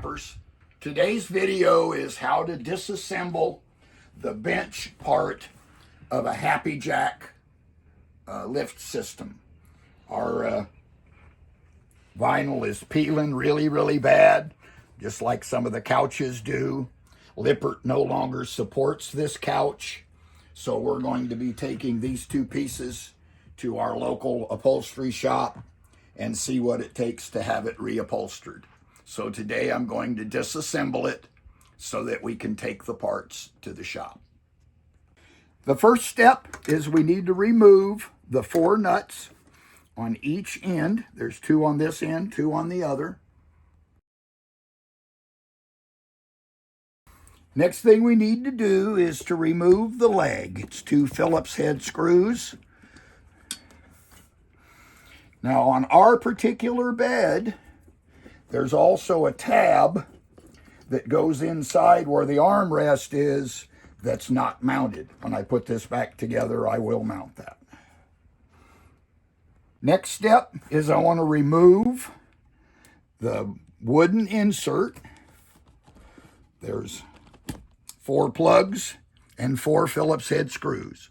Happers. Today's video is how to disassemble the bench part of a HappiJac lift system. Our vinyl is peeling really bad, just like some of the couches do. Lippert no longer supports this couch, so we're going to be taking these two pieces to our local upholstery shop and see what it takes to have it reupholstered. So today I'm going to disassemble it so that we can take the parts to the shop. The first step is we need to remove the 4 nuts on each end. There's 2 on this end, 2 on the other. Next thing we need to do is to remove the leg. It's 2 Phillips head screws. Now on our particular bed, there's also a tab that goes inside where the armrest is that's not mounted. When I put this back together, I will mount that. Next step is I want to remove the wooden insert. There's 4 plugs and 4 Phillips head screws.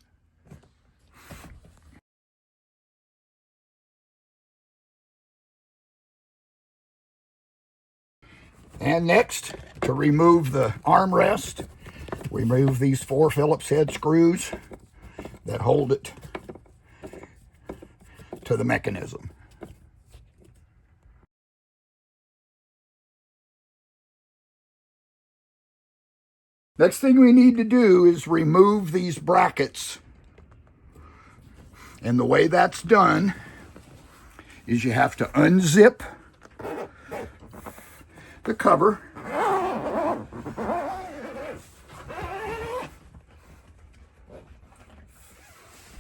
And next, to remove the armrest, we remove these 4 Phillips head screws that hold it to the mechanism. Next thing we need to do is remove these brackets. And the way that's done is you have to unzip the cover,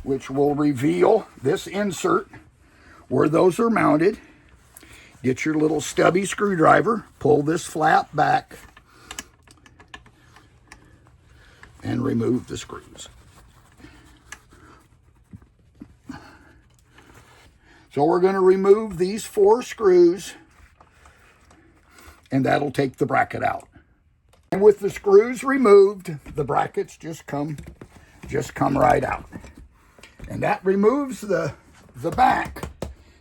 which will reveal this insert where those are mounted. Get your little stubby screwdriver, pull this flap back, and remove the screws. So we're going to remove these 4 screws, and that'll take the bracket out. And with the screws removed, the brackets just come right out. And that removes the back.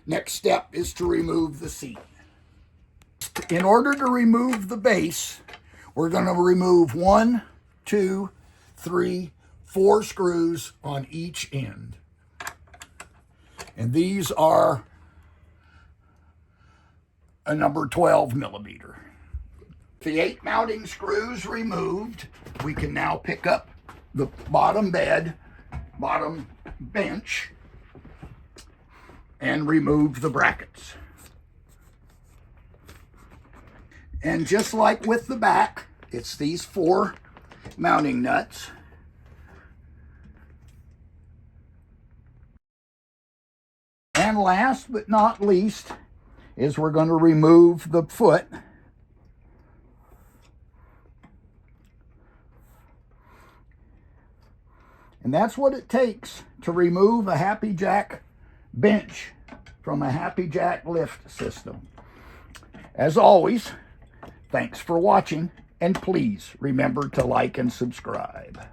Next step is to remove the seat. In order to remove the base, we're going to remove 1, 2, 3, 4 screws on each end. And these are a number 12 millimeter. The 8 mounting screws removed, we can now pick up the bottom bench, and remove the brackets. And just like with the back, it's these 4 mounting nuts. And last but not least is we're going to remove the foot. And that's what it takes to remove a HappiJac bench from a HappiJac lift system. As always, thanks for watching, and please remember to like and subscribe.